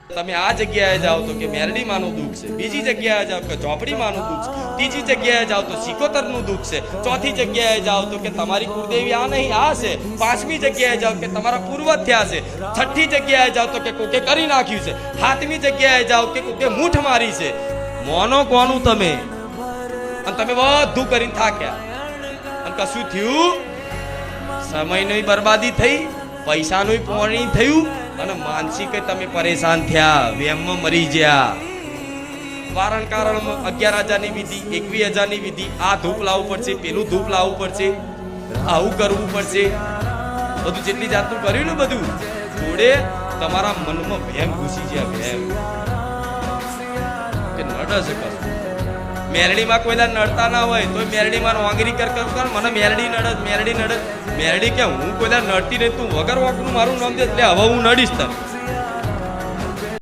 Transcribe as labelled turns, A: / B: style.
A: તમે આ જગ્યાએ જાઓ તો કે મેરડીમાંનું દુઃખ છે, બીજી જગ્યાએ જાઓ કે ચોપડીમાંનું દુઃખ છે, ત્રીજી જગ્યાએ જાઓ તો સિકોતરનું દુઃખ છે, ચોથી જગ્યાએ જાઓ તો કે તમારી કુળદેવી આ નહીં આ છે, પાંચમી જગ્યાએ જાઓ કે તમારા પૂર્વજ થયા છે, છઠ્ઠી જગ્યાએ જાઓ તો કે કોકે કરી નાખ્યું છે, સાતમી જગ્યાએ જાઓ કે કોકે મૂઠ મારી છે. મોનો કોનું તમે? અને તમે બધું કરીને થાક્યા અને કશું થયું? સમયની બરબાદી થઈ, પૈસાનું પોણી થયું અને માનસિક તમે પરેશાન થયા, વેમમાં મરી ગયા. કારણ કારણમાં 11,000ની વિધિ, 21,000ની વિધિ, આ ધૂપ લાવવું પડશે, પેલું ધૂપ લાવવું પડશે, આવું કરવું પડશે, બધું જેટલી જાતનું કર્યું ને બધું જોડે તમારા મનમાં ભેમ ઘૂસી ગયા. ભેમ કે નડે છે કશું. મેરડીમાં કોઈ નડતા ના હોય તો મેરડીમાં વાંગરી કર મને મેરડી નડે, મેરડી નડે. મેરડી કે હું કોઈ નડતી નહીં, તું વગર વોકનું મારું નામ દે એટલે હવે હું નડીશ તને.